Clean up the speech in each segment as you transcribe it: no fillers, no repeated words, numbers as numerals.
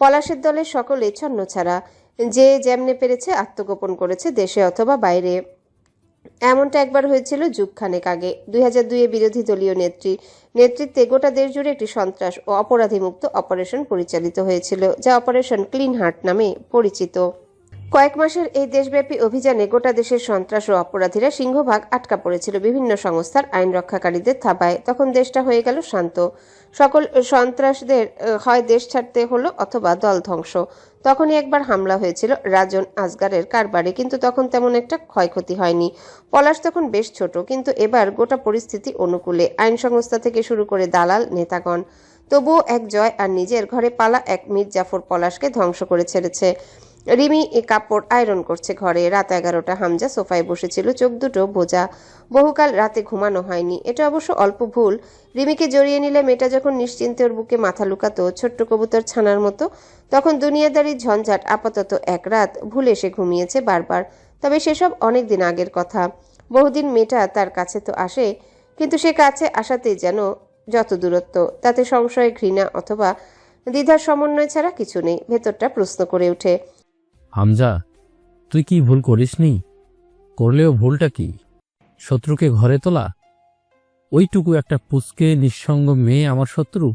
পলাশের দলের সকলে ছন্নছাড়া, যে যেমনে পেরেছে আত্মগোপন করেছে দেশে অথবা বাইরে। এমনটা একবার হয়েছিল যুগখানেক আগে। 2002-এ বিরোধী দলীয় নেতৃত্বে গোটা দেশ জুড়ে একটি সন্ত্রাস ও অপরাধীমুক্ত অপারেশন পরিচালিত হয়েছিল, যা অপারেশন ক্লিন হার্ট নামে পরিচিত। কয়েক মাসের এই দেশব্যাপী অভিযানে গোটা দেশের সন্ত্রাস ও অপরাধীরা সিংহভাগ আটকা পড়েছিল বিভিন্ন সংস্থার আইন রক্ষাকারীদের থাবায়। তখন দেশটা হয়ে গেল শান্ত। সকল সন্ত্রাসদের হয় দেশ ছাড়তে হলো অথবা দল ধ্বংস। তখনই একবার হামলা হয়েছিল রাজন আসগারের কারবারে, কিন্তু তখন তেমন একটা ক্ষয়ক্ষতি হয়নি। পলাশ তখন বেশ ছোট, কিন্তু এবার গোটা পরিস্থিতি অনুকূলে। আইন সংস্থা থেকে শুরু করে দালাল নেতাগণ। তবুও এক জয় আর নিজের ঘরে পালা এক মীর জাফর পলাশকে ধ্বংস করে ছেড়েছে। রিমি কাপড় আয়রন করছে ঘরে। রাত 11টা। হামজা সোফায় বসেছিল, চোখ দুটো বোঝা। বহুকাল রাতে ঘুমানো হয়নি। এটা অবশ্য অল্প ভুল। রিমিকে জড়িয়ে নিলে মেয়েটা যখন নিশ্চিন্তে ওর বুকে মাথা লুকাতো ছোট্ট কবুতর ছানার মতো, তখন দুনিয়াদারির ঝঞ্ঝাট আপাতত এক রাত ভুলে সে ঘুমিয়েছে বারবার। তবে সেসব অনেক দিন আগের কথা। বহুদিন মেয়েটা তার কাছে তো আসে, কিন্তু সে কাছে আসাতেই যেন যত দূরত্ব, তাতে সংশয়, ঘৃণা অথবা দ্বিধার সমন্বয় ছাড়া কিছু নেই। ভেতরটা প্রশ্ন করে ওঠে, হামজা, তুই কি ভুল করিসনি? করলেও ভুলটা কি? শত্রুকে ঘরে তোলা? ওইটুকু একটা পুচকে নিঃসঙ্গ মেয়ে আমার শত্রু?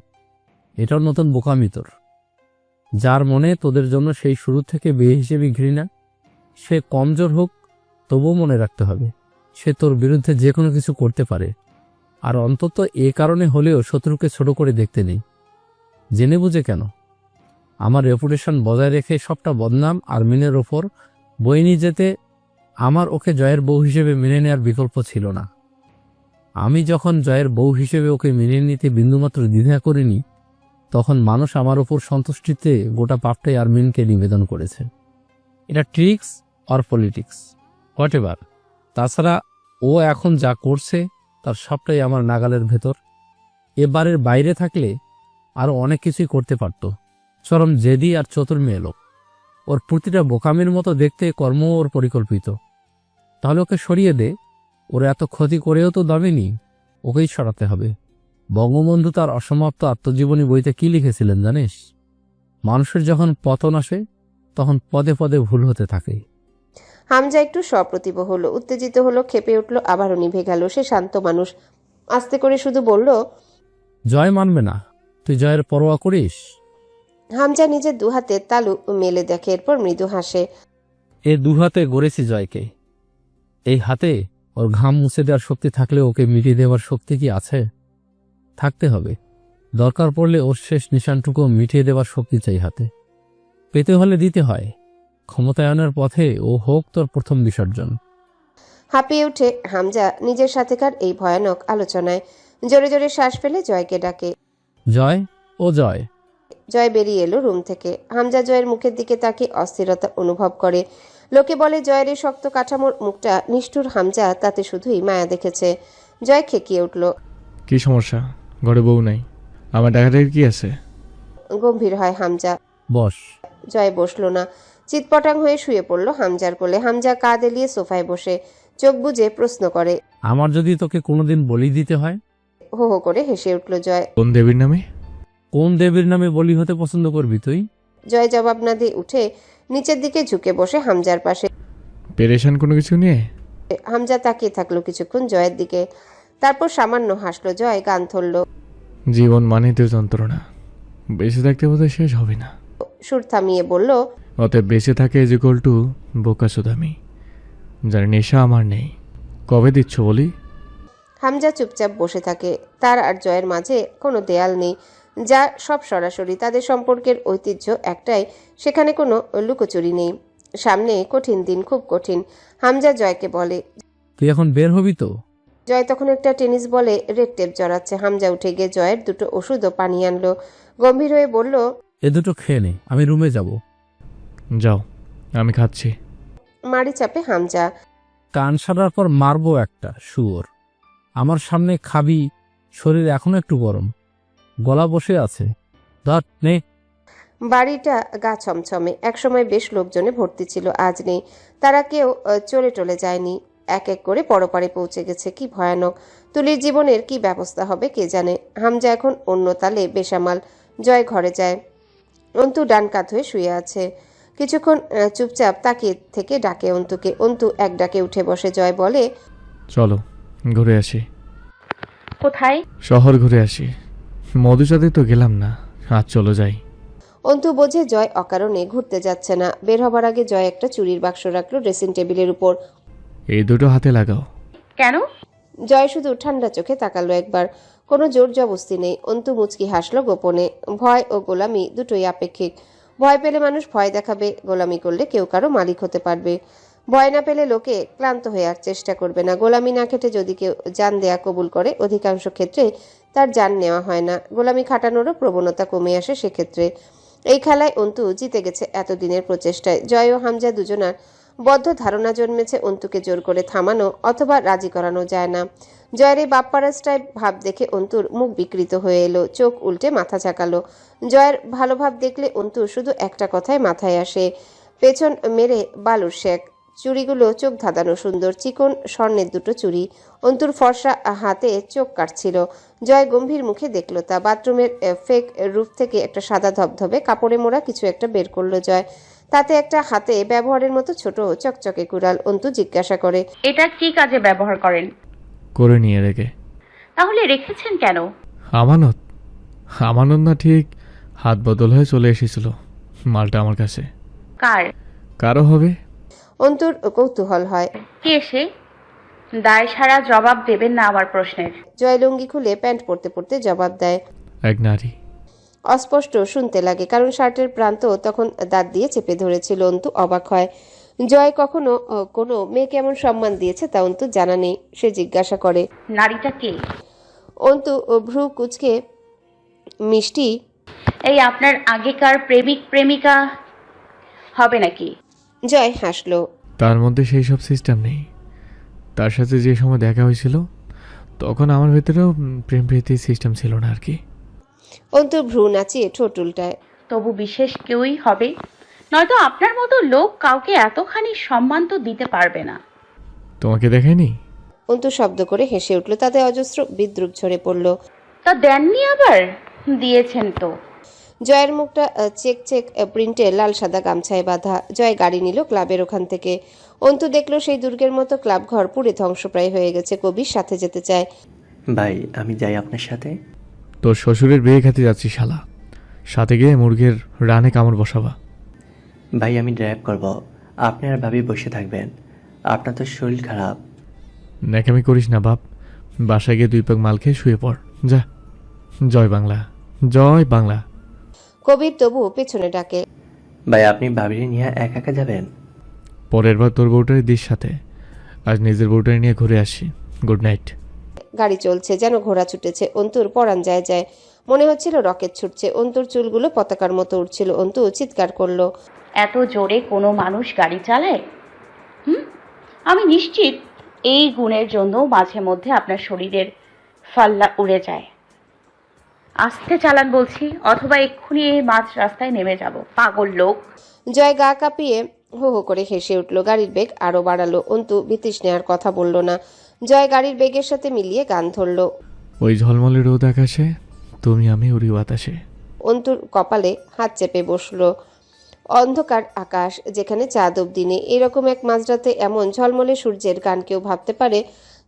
এটাও নতুন বোকামি তোর। যার মনে তোদের জন্য সেই শুরু থেকে বিয়ে হিসেবে ঘৃণা, সে কমজোর হোক তবুও মনে রাখতে হবে সে তোর বিরুদ্ধে যে কোনো কিছু করতে পারে। আর অন্তত এ কারণে হলেও শত্রুকে ছোট করে দেখতে নেই। জেনে বুঝে কেন? আমার রেপুটেশন বজায় রেখে সবটা বদনাম আর মিনের ওপর বয়ে নিয়ে যেতে আমার ওকে জয়ের বউ হিসেবে মেনে নেওয়ার বিকল্প ছিল না। আমি যখন জয়ের বউ হিসেবে ওকে মেনে নিতে বিন্দুমাত্র দ্বিধা করিনি, তখন মানুষ আমার ওপর সন্তুষ্টিতে গোটা পাপটাই আরমিনকে নিবেদন করেছে। এটা ট্রিক্স অর পলিটিক্স, হোয়াটএভার। তাছাড়া ও এখন যা করছে তার সবটাই আমার নাগালের ভেতর। এবারের বাইরে থাকলে আরও অনেক কিছুই করতে পারত। চরম জেদি আর চতুর মেয়ে লোক। ওর প্রতিটা বোকামির মতো দেখতে কর্ম ওর পরিকল্পিত। তাহলে ওকে সরিয়ে দে। ওর এত ক্ষতি করেও তো দামেনি, ওকেই সরাতে হবে। বঙ্গবন্ধু তার অসমাপ্ত আত্মজীবনী বইতে কি লিখেছিলেন জানিস? মানুষের যখন পতন আসে তখন পদে পদে ভুল হতে থাকে। হামজা একটু সপ্রতিভ হলো, উত্তেজিত হলো, ক্ষেপে উঠলো, আবারও নিভে গেল। সে শান্ত মানুষ। আস্তে করে শুধু বলল, জয় মানবে না। তুই জয়ের পরোয়া করিস? হামজা নিজের দুহাতে তালু মেলে দেখে, এরপর মৃদু হাসে। এ দুহাতে গড়েছি জয়কে। এই হাতে ওর ঘাম মুছে দেওয়ার শক্তি থাকলে ওকে মিটিয়ে দেওয়ার শক্তি কি আছে? থাকতে হবে। দরকার পড়লে ওর শেষ নিশানটুকু মিটিয়ে দেওয়ার শক্তি চাই হাতে। পেতে হলে দিতে হয়। ক্ষমতায়নের পথে ও হোক তোর প্রথম বিসর্জন। হাঁপিয়ে উঠে হামজা নিজের সাথেকার এই ভয়ানক আলোচনায়। জোরে জোরে শ্বাস ফেলে জয়কে ডাকে। জয়, ও জয়। জয় বেরিয়ে এলো রুম থেকে। হামজা জয়ের মুখের দিকে তাকিয়ে অস্থিরতা অনুভব করে। লোকে বলে জয়ের এই শক্ত কাঠামোর মুখটা নিষ্ঠুর। হামজা তাতে শুধুই মায়া দেখেছে। জয় খেকিয়ে উঠল। কি সমস্যা? ঘরে বউ নাই, আমার ডাকাডাকির কি আছে? গম্ভীর হয় হামজা। বস। জয় বসলো না, চিৎপটাং হয়ে শুয়ে পড়ল হামজার কোলে। হামজা কাঁধ এলিয়ে সোফায় বসে চোখ বুজে প্রশ্ন করে, আমার যদি তোকে কোনোদিন বলি দিতে হয়? হো হো করে হেসে উঠল জয়। কোন দেবীর নামে? কোন দেবীর নামে বলি হতে পছন্দ করবি তুই? জয় জবাব না দিয়ে উঠে নিচের দিকে ঝুঁকে বসে হামজার পাশে। পেরেশান কোনো কিছু নিয়ে? হামজা তাকিয়ে থাকলো কিছুক্ষণ জয়ের দিকে, তারপর সামান্য হাসলো। জয় গান ধরল, জীবন মানে তো যন্ত্রণা, বেঁচে থাকতে বোধহয় শেষ হবে না। সুর থামিয়ে বলল, অতএব বেঁচে থাকে ইকুয়াল টু বোকা সুদামি, যার নেশা আমার নেই। কবে দিচ্ছ বলি? হামজা চুপচাপ বসে থাকে। তার আর জয়ের মাঝে কোনো দেয়াল নেই, যা সব সরাসরি। তাদের সম্পর্কের ঐতিহ্য একটাই, সেখানে কোনো লুকোচুরি নেই। সামনে কঠিন দিন, খুব কঠিন। হামজা জয়কে বলে, তুই এখন বের হবি তো? জয় তখন একটা টেনিস বলে রেড টেপ জড়াচ্ছে। হামজা উঠে গিয়ে জয়ের দুটো ওষুধ ও পানি আনলো। গম্ভীর হয়ে বলল, এ দুটো খেয়ে নে, আমি রুমে যাব। যাও, আমি খাচ্ছি। মারি চাপে হামজা। কান সারার পর মারবো একটা শুয়োর। আমার সামনে খাবি? শরীর এখনো একটু গরম, গলা বসে আছে। ধর নে। বাড়িটা গা ছমছমে। একসময় বেশ লোকজনে ভর্তি ছিল, আজ নেই। তারা কেউ চলে টলে যায়নি, এক এক করে পরপারে পৌঁছে গেছে। কি ভয়ানক! তুলির জীবনের কি ব্যবস্থা হবে কে জানে। হামজা এখন অন্য তালে বেসামাল। জয় ঘরে যায়। অন্তু ডান কাত হয়ে শুয়ে আছে। কিছুক্ষণ চুপচাপ তাকিয়ে থেকে ডাকে অন্তুকে। অন্তু এক ডাকে উঠে বসে। জয় বলে, চলো ঘুরে আসি। কোথায়? শহর ঘুরে আসি। মধুচাঁদে তো গেলাম না, আজ চলো যাই। অন্তু বোঝে জয় অকারণে ঘুরতে যাচ্ছে না। বের হবার আগে জয় একটা চুরির বাক্স রাখলো ড্রেসিং টেবিলের উপর। এই দুটো হাতে লাগাও। কেন? জয় শুধু ঠান্ডা চোখে তাকালো একবার। কোনো জোর জবস্তি নেই। অন্তু মুচকি হাসলো গোপনে। ভয় ও গোলামি দুটোই আপেক্ষিক। ভয় পেলে মানুষ ভয় দেখাবে, গোলামি করলে কেউ কারো মালিক হতে পারবে। ভয় না পেলে লোকে ক্লান্ত হয়ে আর চেষ্টা করবে না। গোলামি না খেটে যদি কেউ জান দেয়া কবুল করে, অধিকাংশ ক্ষেত্রে তার জান নেওয়া হয় না। গোলামি খাটানোরও প্রবণতা কমে আসে সেক্ষেত্রে। এই খেলায় অন্তু জিতে গেছে এতদিনের প্রচেষ্টায়। জয় ও হামজা দুজনার বদ্ধ ধারণা জন্মেছে অন্তুকে জোর করে থামানো অথবা রাজি করানো যায় না। জয়ের এই বাপ্পারাজটায় ভাব দেখে অন্তুর মুখ বিকৃত হয়ে এলো। চোখ উল্টে মাথা ঝাঁকালো। জয়ের ভালো ভাব দেখলে অন্তুর শুধু একটা কথাই মাথায় আসে, পেছন মেরে বালুর শেক। চুড়িগুলো চোখ ধাঁধানো সুন্দর, চিকন স্বর্ণের দুটো চুড়ি। অন্তুর ফর্সা হাতে চোখ কাটছিল। জয় গম্ভীর মুখে দেখলো তা। বাথরুমের ফেক রুফ থেকে একটা সাদা ধবধবে কাপড়ে মোড়া কিছু একটা বের করলো জয়। তাতে একটা হাতে ব্যবহারের মতো ছোট চকচকে কুড়াল। অন্তু জিজ্ঞাসা করে, এটা কি কাজে ব্যবহার করেন? করে নিয়ে রেখে। তাহলে রেখেছেন কেন? আমানত? আমানত না ঠিক, হাত বদল হয়ে চলে এসেছিল মালটা আমার কাছে। কার? কারো হবে। অন্তুর কৌতূহল হয়। কে সে? দায় সারা জবাব দেবেন না আমার প্রশ্নের। জয় লুঙ্গি খুলে প্যান্ট পরতে পরতে জবাব দেয়। এক নারী। অস্পষ্ট শুনতে লাগে, কারণ শার্টের প্রান্ত তখন দাঁত দিয়ে চেপে ধরেছিল। অন্তু অবাক হয়। জয় কখনো কোনো মেয়েকে এমন সম্মান দিয়েছে তা অন্তু জানা নেই। সে জিজ্ঞাসা করে, নারীটা কে? অন্তু ভ্রু কুচকে মিষ্টি, এই আপনার আগেকার প্রেমিক প্রেমিকা হবে নাকি? জয় হাসলো। তার মধ্যে সেই সব সিস্টেম নেই। তার সাথে যে সময় দেখা হয়েছিল তখন আমার ভেতরেও প্রেম প্রীতির সিস্টেম ছিল না আর কি। অন্তু ভ্রু নাচিয়ে ঠোঁট উল্টায়। তবু বিশেষ কেউই হবে, নয়তো আপনার মতো লোক কাউকে এতখানি সম্মান তো দিতে পারবে না। তোমাকে দেখায়নি? অন্তু শব্দ করে হেসে উঠল। তাতে অজস্র বিদ্রুপ ঝরে পড়ল। তা দেননি আবার? দিয়েছেন তো। জয়ের মুখটা চেক চেক প্রিন্টে লাল সাদা গামছায় বাঁধা। জয় গাড়ি নিল ক্লাবের ওখান থেকে। অন্তু দেখলো সেই দুর্গের মতো ক্লাব ঘর পুড়ে ধ্বংসপ্রায় হয়ে গেছে। কবির সাথে যেতে চায়। ভাই আমি যাই আপনার সাথে। তোর শ্বশুরের বিয়ে খেতে যাচ্ছি শালা, সাথে গিয়ে মুরগির রানে কামড় বসাবা। ভাই আমি ড্রাইভ করব, আপনি আর ভাবি বসে থাকবেন। আপনার তো শরীর খারাপ। ন্যাকামি করিস না বাপ, বাসায় গিয়ে 2 প্যাক মাল খেয়ে শুয়ে পড় যা। জয় বাংলা, জয় বাংলা। কবির তবু পেছনে ডাকে। ভাই আপনি ভাবিরে নিয়ে একা একা যাবেন? পরের বার তোর বউটারে দিস সাথে, আজ নিজের বউটারে নিয়ে ঘুরে আসি। Good night. গাড়ি চলছে, যেন ঘোড়া ছুটেছে। অন্তুর পরাণ যায় যায়, মনে হচ্ছিল রকেট ছুটছে। অন্তুর চুলগুলো পতাকার মতো উঠছিল। অন্তু চিৎকার করলো, এত জোরে কোনো মানুষ গাড়ি চালায়? আমি নিশ্চিত এই গুণের জন্য মাঝে মধ্যে আপনার শরীরের ফাল্লা উড়ে যায়। আস্তে চালান বলছি, অথবা এক্ষুনি এই মাঝ রাস্তায় নেমে যাব। পাগল লোক। জয় গা কাঁপিয়ে হো হো করে হেসে উঠল। গাড়ির বেগ আরো বাড়ালো। অন্তু বিতৃষ্ণে আর কথা বলল না। জয় গাড়ির বেগের সাথে মিলিয়ে গান ধরল। ওই ঝলমলে রোদ আকাশে, তুমি আমি উড়ি বাতাসে। অন্তুর কপালে হাত চেপে বসলো। অন্ধকার আকাশ, যেখানে চাঁদ অবধি নেই, এরকম এক মাঝরাতে এমন ঝলমলে সূর্যের গান কেউ ভাবতে পারে?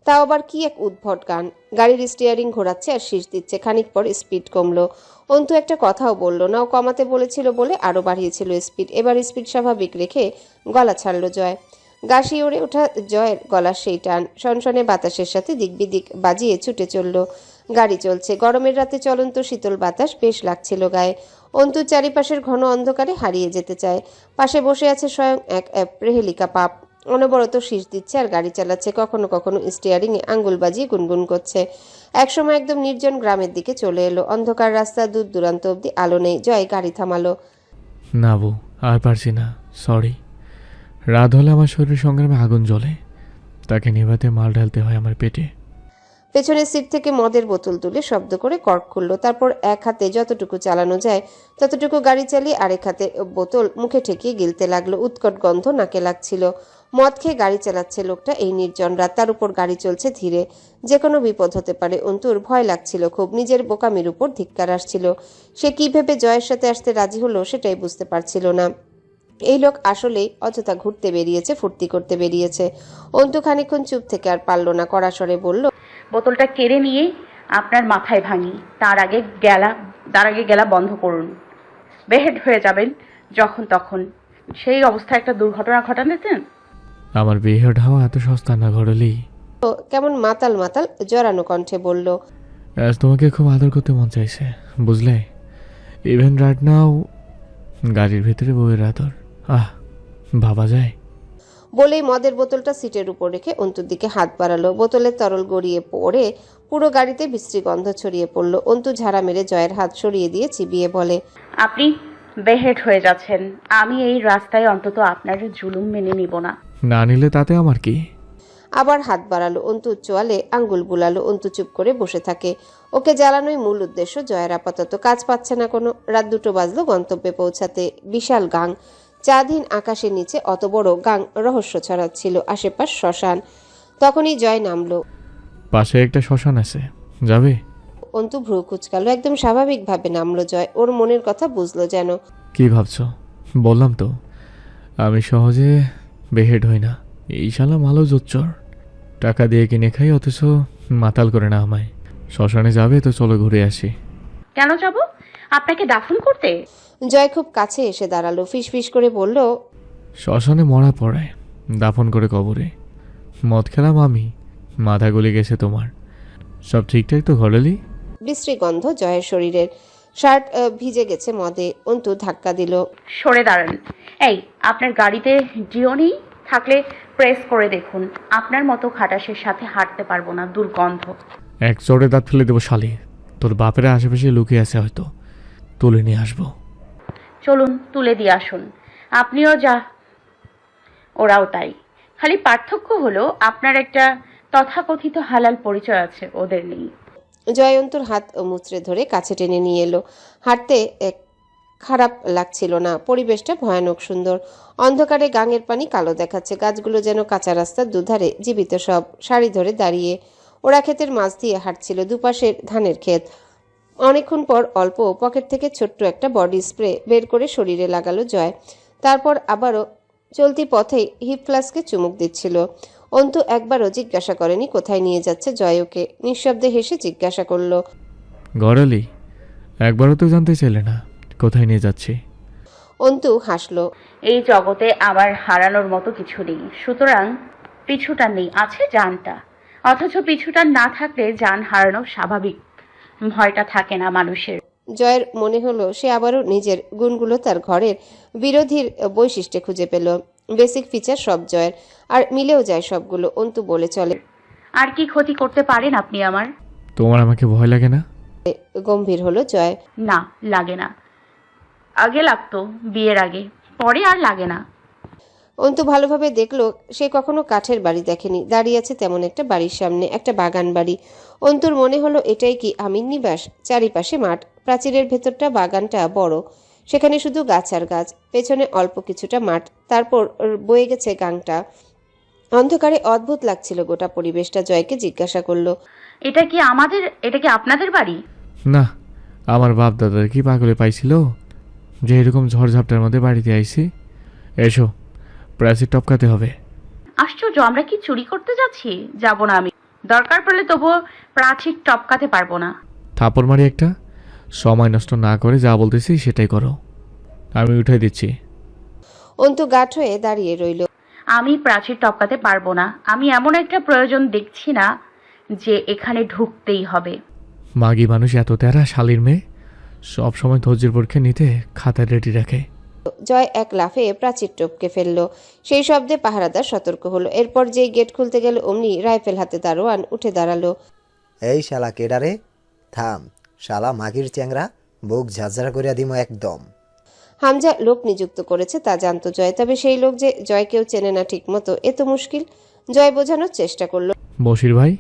তাও আবার কি এক উদ্ভট গান। গাড়ির স্টিয়ারিং ঘোরাচ্ছে আর শীষ দিচ্ছে। খানিক পর স্পিড কমলো। অন্তু একটা কথাও বলল না। ও কমাতে বলেছিল বলে আরো বাড়িয়েছিল স্পিড। এবার স্পিড স্বাভাবিক রেখে গলা ছাড়ল জয়। গা শিউরে ওঠা জয়ের গলার সেই টান সনসনে বাতাসের সাথে দিক বিদিক বাজিয়ে ছুটে চলল। গাড়ি চলছে। গরমের রাতে চলন্ত শীতল বাতাস বেশ লাগছিল গায়ে। অন্তুর চারিপাশের ঘন অন্ধকারে হারিয়ে যেতে চায়। পাশে বসে আছে স্বয়ং এক প্রেহেলিকা পাপ। অনবরত শীষ দিচ্ছে আর গাড়ি চালাচ্ছে। কখনো কখনো স্টিয়ারিংয়ে আঙ্গুল বাজিয়ে গুনগুন করছে। একসময় একদম নির্জন গ্রামের দিকে চলে এলো। অন্ধকার রাস্তা, দূর দূরান্ত অবধি আলো নেই। জয় গাড়ি থামালো। না বউ, আর পারছি না, সরি। রাত হলে আমার শরীর সংগ্রামে আগুন জ্বলে, তাকে নেভাতে মাল ঢালতে হয় আমার পেটে। পেছনের সিট থেকে মদের বোতল তুলে শব্দ করে কর্ক খুলল। তারপর এক হাতে যতটুকু চালানো যায় ততটুকু গাড়ি চালিয়ে আরেক হাতে বোতল মুখে ঠেকিয়ে গিলতে লাগলো। উৎকট গন্ধ নাকে লাগছিল। মদ খেয়ে গাড়ি চালাচ্ছে লোকটা এই নির্জন রাত, তার উপর গাড়ি চলছে ধীরে, যে কোনো বিপদ হতে পারে। অন্তুর ভয় লাগছিল খুব, নিজের বোকামির উপর ধিক্কার আসছিল। সে কি ভেবে জয়ের সাথে আসতে রাজি হলো সেটাই বুঝতে পারছিল না। এই লোক আসলেই অযথা ঘুরতে বেরিয়েছে, ফুর্তি করতে বেরিয়েছে। অন্তু খানিকক্ষণ চুপ থেকে আর পারল না, কড়া স্বরে বলল, বোতলটা কেড়ে নিয়ে আপনার মাথায় ভাঙি, তার আগে গেলা বন্ধ করুন। বেহেড হয়ে যাবেন যখন তখন। সেই অবস্থায় একটা দুর্ঘটনা ঘটালেন। আমার বিহেড হওয়া এত সস্তা না ঘরলি। কেমন মাতাল মাতাল জড়ানো কণ্ঠে বলল, আজ তোমাকে খুব আদর করতে মন চাইছে, বুঝলে? ইভেন রাইট নাও গাড়ির ভিতরে বউয়ের আদর, ভাবা যায়। বলেই মদের বোতলটা সিটের উপর রেখে অন্তুর দিকে হাত বাড়ালো। বোতলের তরল গড়িয়ে পড়ে পুরো গাড়িতে বিশ্রী গন্ধ ছড়িয়ে পড়ল। অন্তু ঝাড়া মেরে জয়ের হাত সরিয়ে দিয়ে চিবিয়ে বলে, আপনি বেহেড হয়ে যাচ্ছেন। আমি এই রাস্তায় অন্তত আপনার জুলুম মেনে নিব না। না নিলে তাতে আমার কি? আবার হাত বাড়ালো। অন্তু চোয়ালে আঙ্গুল বুলালো। অন্তু চুপ করে বসে থাকে। ওকে জ্বালানোই মূল উদ্দেশ্য জয়ের। আপাতত কাজ পাচ্ছে না কোনো। রাত 2টো বাজলো গন্তব্যে পৌঁছাতে। বিশাল গাং, চাঁদহীন আকাশের নিচে অত বড় গাং রহস্য ছড়াচ্ছিল। আশেপাশ শ্মশান। তখনই জয় নামলো। পাশে একটা শ্মশান আছে, যাবে? অন্তু ভ্রু কুচকালো। একদম স্বাভাবিকভাবে নামলো জয়। ওর মনের কথা বুঝলো যেন। কি ভাবছো? বললাম তো আমি সহজে বেহেড হই না। এই শালা মালো জোচ্চর, টাকা দিয়ে কিনে খাই অথচ মাতাল করে না আমায়। শ্মশানে যাবে তো চলো ঘুরে আসি। কেন যাব? আপনাকে দাফন করতে? জয় খুব কাছে এসে দাঁড়ালো। ফিসফিস করে বলল, শ্মশানে মরা পড়ায়, দাফন করে কবরে। মদ খেলাম আমি, মাথা গলে গেছে তোমার। সব ঠিকঠাক তো ঘরেলি? বিশ্রী গন্ধ জয়ের শরীরের। শার্ট ভিজে গেছে মদে। অন্তু ধাক্কা দিল। সরে দাঁড়ান। এই, আপনার গাড়িতে জিও নেই? থাকলে প্রেস করে দেখুন। আপনার মতো খাটাসের সাথে হাঁটতে পারবো না, দুর্গন্ধ। এক চড়ে দাঁত ফেলে দেবো শালি। তোর বাপেরা আশেপাশে লুকিয়ে আছে, হয়তো তুলে নিয়ে আসবো। চলুন তুলে দিয়ে আসুন। আপনিও যা, ওরাও তাই। খালি পার্থক্য হলো আপনার একটা তথাকথিত হালাল পরিচয় আছে, ওদের নেই। জয়ন্তর হাত মুচড়ে ধরে কাছে টেনে নিয়ে এলো। হাঁটতে খারাপ লাগছিল না। পরিবেশটা ভয়ানক সুন্দর। অন্ধকারে গাঙের পানি কালো দেখাচ্ছে। গাছগুলো যেন কাঁচা রাস্তার দুধারে জীবিত, সব সারি ধরে দাঁড়িয়ে। ওরা ক্ষেতের মাছ দিয়ে হাঁটছিল। দুপাশের ধানের ক্ষেত। অনেকক্ষণ পর অল্প পকেট থেকে ছোট্ট একটা বডি স্প্রে বের করে শরীরে লাগালো জয়। তারপর আবারও চলতি পথেই হিপ ফ্লাস্কে চুমুক দিচ্ছিল। অন্তু একবারও জিজ্ঞাসা করেনি কোথায় নিয়ে যাচ্ছে জয় ওকে। নিঃশব্দে হেসে জিজ্ঞাসা করলো, ঘরেলি? একবারও তো জানতে চাইলে না কোথায় নিয়ে যাচ্ছি। অন্তু হাসলো। এই জগতে আমার হারানোর মতো কিছু নেই, সুতরাং পিছুটা নেই, আছে জানটা। অথচ পিছুটা না থাকলে জান হারানো স্বাভাবিক, ভয়টা থাকে না মানুষের। জয়ের মনে হলো সে আবারও নিজের গুণগুলো তার ঘরের বিরোধীর বৈশিষ্ট্যে খুঁজে পেল। বেসিক ফিচার সব জয়ের, আর মিলেও যায় সবগুলো। অন্তু বলে চলে, আর কি ক্ষতি করতে পারেন আপনি আমার? তোমার আমাকে ভয় লাগে না? গম্ভীর হলো জয়। না, লাগে না। আগে লাগতো, বিয়ের আগে, পরে আর লাগে না। অন্তু ভালোভাবে দেখলো সে কখনো কাঠের বাড়ি দেখেনি। দাঁড়িয়ে আছে তেমন একটা বাড়ির সামনে, একটা বাগান বাড়ি। অন্তুর মনে হলো এটাই কি আমির নিবাস? চারিপাশে মাঠ, প্রাচীরের ভেতরটা বাগানটা বড়। সেখানে শুধু গাছ আর গাছ, পেছনে অল্প কিছুটা মাঠ, তারপর বয়ে গেছে গাংটা। অন্ধকারে অদ্ভুত লাগছিল গোটা পরিবেশটা। জয়কে জিজ্ঞাসা করলো, এটা কি আপনাদের বাড়ি? না, আমার বাপ দাদার কি পাগলে পাইছিল যে এরকম ঝড়ঝাপটার মধ্যে বাড়িতে আইছি। এসো, প্রাচীর টপকাতে হবে। আশ্চর্য, আমরা কি চুরি করতে যাচ্ছি? যাব না আমি। দরকার পড়লে তবুও প্রাচীর টপকাতে পারবো না। থাপড় মারি একটা। সময় নষ্ট না করে যা বলতেছি সেটাই করো, আমি উঠাই দিচ্ছি। অন্তু গাঠ হয়ে দাঁড়িয়ে রইল। আমি প্রাচীর টপকাতে পারবো না। আমি এমন একটা প্রয়োজন দেখছি না যে এখানে ঢুকতেই হবে। মাগি মানুষ এত তেরা শালির মেয়ে, সব সময় ধৈর্যের পরীক্ষা নিতে খাতা রেডি রাখে। জয় এক লাফে প্রাচীর টপকে ফেললো। সেই শব্দে পাহারাদার সতর্ক হলো। এরপর যেই গেট খুলতে গেল অমনি রাইফেল হাতে দারোয়ান উঠে দাঁড়ালো। এই শালা কেডারে? থাম শালা, মাগির চ্যাংরা, বুক ঝাঁঝরা করিয়া দিম একদম। হামজা লোক নিযুক্ত করেছে তা জানতো জয়, তবে সেই লোক যে জয় কেউ চেনে না ঠিক মতো এ তো মুশকিল। জয় বোঝানোর চেষ্টা করলো। বশির ভাই,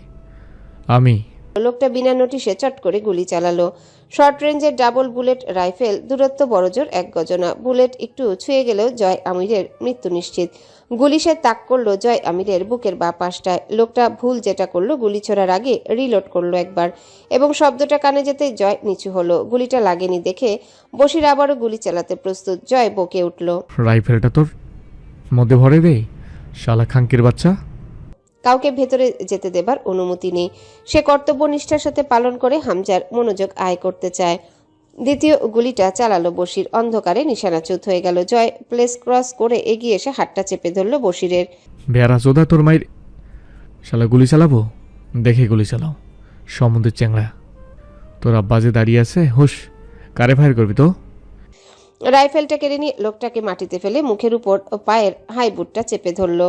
আমি। লোকটা বিনা নোটিশে চট করে গুলি চালালো। শর্ট রেঞ্জের ডাবল বুলেট রাইফেল, দূরত্ব বড়জোর 1 গজ না। বুলেট একটু ছুঁয়ে গেলেও জয় আমিরের মৃত্যু নিশ্চিত। গুলি সে তাক করলো জয় আমিরের বুকের বাঁ পাশটায়। লোকটা ভুল যেটা করলো, গুলি ছোড়ার আগে রিলোড করলো একবার, এবং শব্দটা কানে যেতে জয় নিচু হলো। গুলিটা লাগেনি দেখে বশির আবারও গুলি চালাতে প্রস্তুত। জয় বকে উঠল, রাইফেলটা তোর মধ্যে ভরে দে, শালা খাঙ্কির বাচ্চা। কাউকে ভেতরে যেতে দেবার অনুমতি নেই। সে কর্তব্য নিষ্ঠার সাথে পালন করে হামজার মনোযোগ আয় করতে চায়। দ্বিতীয় গুলিটা চালালো বশির। অন্ধকারে নিশানাচ্যুত হয়ে গেল। জয় প্লেস ক্রস করে এগিয়ে এসে হাতটা চেপে ধরল বশিরের। বেয়ারা চোদা তোর মায়ের, শালা গুলি চালাবো, দেখে গুলি চালাও সমুদ্রের চ্যাংড়া। তোর আব্বা যে দাঁড়িয়ে আছে, হুশ, কারে ফায়ার করবি তো? রাইফেলটা কেড়ে নিয়ে লোকটাকে মাটিতে ফেলে মুখের উপর পায়ের হাই বুটটা চেপে ধরল।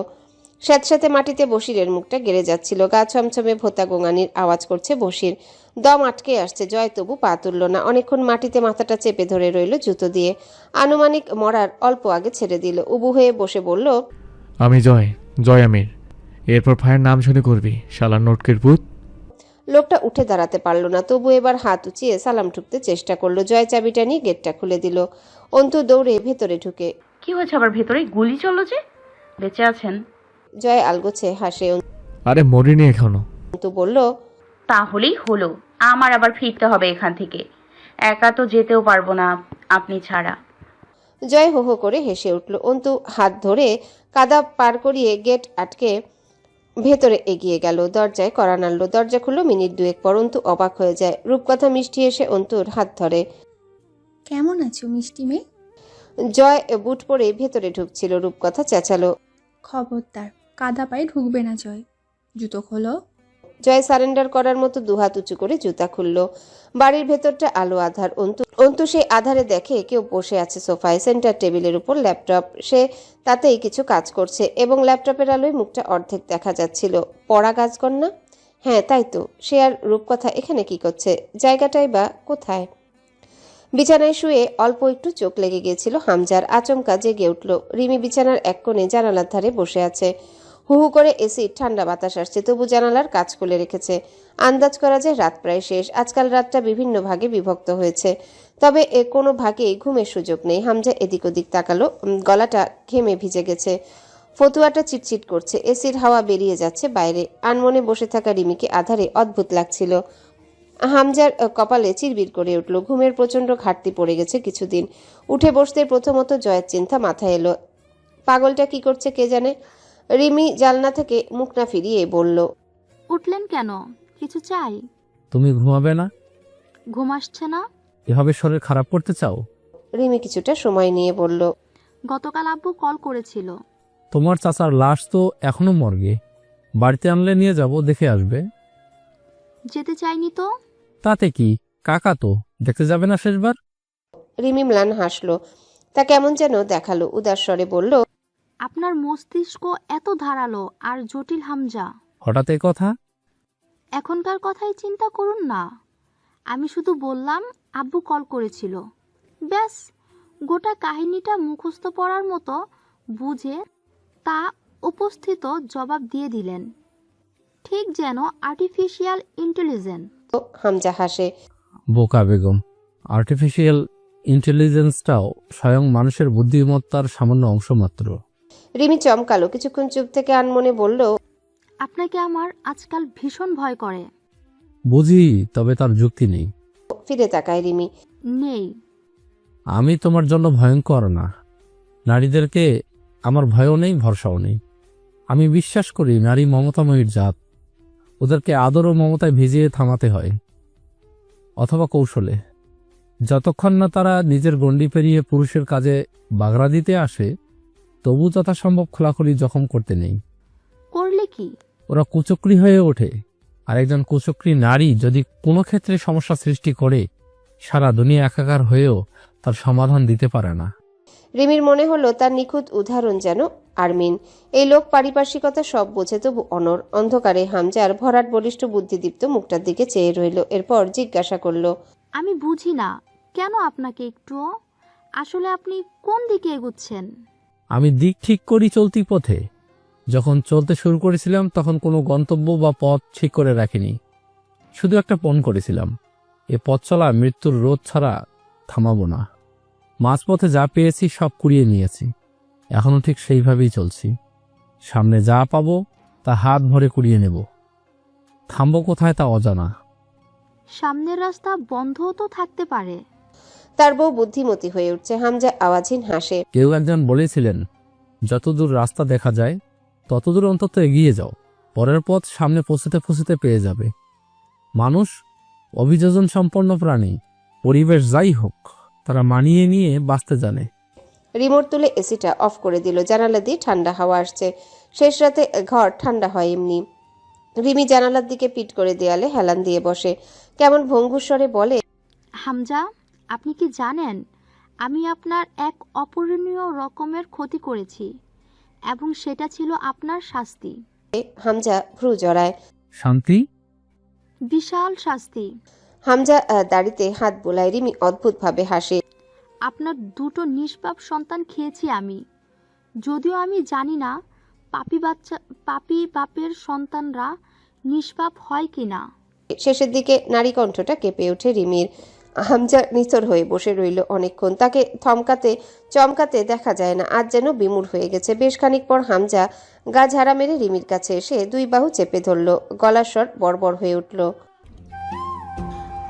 সাথে সাথে মাটিতে বশিরের মুখটা গেড়ে যাচ্ছিল। গা ছমছমে ভোতা গোঙানির আওয়াজ করছে বশির। দম আটকে আসছে। জয় তবু পা তুলল না। অনেকক্ষণ মাটিতে মাথাটা চেপে ধরে রইল জুতো দিয়ে। আনুমানিক মরার অল্প আগে ছেড়ে দিল। উবু হয়ে বসে বলল, আমি জয়, জয় আমির। এরপর ফায়ার নাম শুনে করবি, শালা নোটকের পুত। লোকটা উঠে দাঁড়াতে পারল না। তবু এবার হাত উঁচিয়ে সালাম ঠুকতে চেষ্টা করলো। জয় চাবিটা নিয়ে গেটটা খুলে দিল। অন্তু দৌড়ে ভেতরে ঢুকে। কি হয়েছে আবার? ভেতরে গুলি চললো যে? বেঁচে আছেন? জয় আলগোছে হাসে। আরে মরিনি এখনো। অন্তু বলল, তাহলেই হলো। আমার আবার ফিরতে হবে এখান থেকে। একা তো যেতেও পারবো না আপনি ছাড়া। জয় হো হো করে হেসে উঠল। অন্তু হাত ধরে কাদা পার করিয়ে গেট আটকে ভেতরে এগিয়ে গেল। দরজায় কড়া নাড়ল। দরজা খুলল মিনিট দুয়েক পর। অন্তু অবাক হয়ে যায়। রূপকথা মিষ্টি এসে অন্তুর হাত ধরে। কেমন আছো মিষ্টি মেয়ে? জয় বুট পরে ভেতরে ঢুকছিল। রূপকথা চেঁচালো, খবরদার, কাদা পায়ে ঢুকবে না জয়। জুতো খোলো। জয় সারেন্ডার করার মতো দুহাত উঁচু করে জুতা খুলল। বাড়ির ভেতরটা আলো আধার। অন্তু সেই আধারে দেখে কেউ বসে আছে সোফায়, সেন্টার টেবিলের উপর ল্যাপটপ। সে তাতেই কিছু কাজ করছে এবং ল্যাপটপের আলোয় মুখটা অর্ধেক দেখা যাচ্ছিল। পড়া কাজকন্যা? হ্যাঁ, তাই তো। সে আর রূপকথা এখানে কি করছে? জায়গাটাই বা কোথায়? বিছানায় শুয়ে অল্প একটু চোখ লেগে গিয়েছিল হামজার। আচমকা জেগে উঠল। রিমি বিছানার এক কোণে জানালার ধারে বসে আছে। হু হু করে এসির ঠান্ডা বাতাস আসছে, তবু জানালার কাজ খুলে রেখেছে। আন্দাজ করা যায় রাত প্রায় শেষ। আজকাল রাতটা বিভিন্ন ভাগে বিভক্ত হয়েছে, তবে কোনো ভাগেই ঘুমের সুযোগ নেই। হামজা এদিক ওদিক তাকালো। গলাটা ঘেমে ভিজে গেছে। ফতুয়াটা চিটচিট করছে। এসির হাওয়া বেরিয়ে যাচ্ছে বাইরে। আনমনে বসে থাকা রিমিকে আধারে অদ্ভুত লাগছিল। হামজার কপালে চিরবির করে উঠল। ঘুমের প্রচণ্ড ঘাটতি পড়ে গেছে কিছুদিন। উঠে বসতে প্রথমত জয়ের চিন্তা মাথায় এলো। পাগলটা কি করছে কে জানে। রিমি জানলা থেকে মুখ না ফিরিয়ে বলল, উঠলেন কেন? কিছু চাই? তুমি ঘুমাবে না? ঘুম আসছে না? এভাবে শরীর খারাপ করতে চাও? রিমি কিছুটা সময় নিয়ে বলল, গতকাল আব্বু কল করেছিল। তোমার চাচার লাশ তো এখনো মর্গে। বাড়িতে আনলে নিয়ে যাব, দেখে আসবে। যেতে চাইনি তো। তাতে কি, কাকা তো দেখতে যাবে না শেষবার? রিমি ম্লান হাসলো। তা কেমন যেন দেখালো। উদাস স্বরে বলল, আপনার মস্তিষ্ক এত ধারালো আর জটিল হামজা। হঠাৎ এই কথা? এখনকার কথাই চিন্তা করুন না। আমি শুধু বললাম আব্বু কল করেছিল, ব্যাস। গোটা কাহিনীটা মুখস্থ পড়ার মতো বুঝে তা উপস্থিত জবাব দিয়ে দিলেন, ঠিক যেন আর্টিফিশিয়াল ইন্টেলিজেন্স। হামজা হাসে। বোকা বেগম, আর্টিফিশিয়াল ইন্টেলিজেন্সটাও স্বয়ং মানুষের বুদ্ধিমত্তার সামান্য অংশ মাত্র। রিমি চমকালো। কিছুক্ষণ চুপ থেকে আনমনে বলল, আপনাকে আমার আজকাল ভীষণ ভয় করে। বুঝি, তবে তার যুক্তি নেই। ফিরে তাকায় রিমি। নেই। আমি তোমার জন্য ভয়ঙ্কর না। নারীদেরকে আমার ভয়ও নেই, ভরসাও নেই। আমি বিশ্বাস করি নারী মমতাময়ীর জাত। ওদেরকে আদর ও মমতায় ভিজিয়ে থামাতে হয়, অথবা কৌশলে। যতক্ষণ না তারা নিজের গণ্ডি পেরিয়ে পুরুষের কাজে বাগড়া দিতে আসে, তবু যথাসম্ভব খোলাখুলি জখম করতে নেই। করলে কি? ওরা কুচক্রী হয়ে ওঠে। আর একজন কুচক্রী নারী যদি কোনো ক্ষেত্রে সমস্যা সৃষ্টি করে, সারা দুনিয়া একাকার হয়েও তার সমাধান দিতে পারে না। রিমির মনে হলো তার নিখুঁত উদাহরণ যেন আরমিন। এই লোক পারিপার্শ্বিকতা সব বোঝে, তবু অনর। অন্ধকারে হামজার ভরাট বলিষ্ঠ বুদ্ধিদীপ্ত মুখটার দিকে চেয়ে রইল। এরপর জিজ্ঞাসা করল, আমি বুঝি না কেন আপনাকে একটুও। আসলে আপনি কোন দিকে এগুচ্ছেন? আমি দিক ঠিক করি চলতি পথে। যখন চলতে শুরু করেছিলাম তখন কোনো গন্তব্য বা পথ ঠিক করে রাখিনি, শুধু একটা পণ করেছিলাম, এ পথ চলা মৃত্যুর রোধ ছাড়া থামাবো না। মাঝপথে যা পেয়েছি সব কুড়িয়ে নিয়েছি, এখনো ঠিক সেইভাবেই চলছি। সামনে যা পাবো তা হাত ভরে কুড়িয়ে নেব। থামবো কোথায় তা অজানা। সামনের রাস্তা বন্ধও তো থাকতে পারে। তার বউ বুদ্ধিমতী হয়ে উঠছে। হামজা আওয়াজহীন হাসে। কেউ একজন বলেছিলেন, যতদূর রাস্তা দেখা যায় ততদূর অন্তত এগিয়ে যাও, পরের পথ সামনে পৌঁছতে পৌঁছতে পেয়ে যাবে। মানুষ অভিযোজন সম্পন্ন প্রাণী। পরিবেশ যাই হোক, তারা মানিয়ে নিয়ে বাঁচতে জানে। রিমোট তুলে এসিটা অফ করে দিল। জানালা দিয়ে ঠান্ডা হাওয়া আসছে। শেষ রাতে ঘর ঠান্ডা হয় এমনি। রিমি জানালার দিকে পিট করে দেয়ালে হেলান দিয়ে বসে। কেমন ভঙ্গুর স্বরে বলে, হামজা, আপনি কি জানেন আমি আপনার এক অপূরণীয় রকমের ক্ষতি করেছি, এবং সেটা ছিল আপনার শাস্তি। হামজা ভ্রু জড়ায়। শান্তি? বিশাল শাস্তি। হামজা দাড়িতে হাত বোলায়। রিমি অদ্ভুতভাবে হাসে। আপনার দুটো নিষ্পাপ সন্তান খেয়েছি আমি। যদিও আমি জানি না পাপি বাপের সন্তানরা নিষ্পাপ হয় কিনা। শেষের দিকে নারী কণ্ঠটা কেঁপে ওঠে রিমির। হামজা নিথর হয়ে বসে রইল অনেকক্ষণ। তাকে চমকাতে দেখা যায় না। আজ যেন বিমূঢ় হয়ে গেছে। বেশ খানিক পর হামজা গা ঝাড়া মেরে রিমির কাছে এসে দুই বাহু চেপে ধরল। গলার স্বর বড়বড় হয়ে উঠল।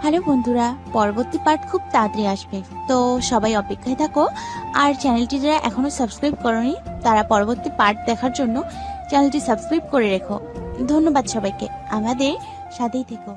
হ্যালো বন্ধুরা, পরবর্তী পার্ট খুব তাড়াতাড়ি আসবে, তো সবাই অপেক্ষায় থাকো। আর চ্যানেলটি যারা এখনো সাবস্ক্রাইব করোনি তারা পরবর্তী পার্ট দেখার জন্য চ্যানেলটি সাবস্ক্রাইব করে রেখো। ধন্যবাদ সবাইকে, আমাদের সাথেই থেকো।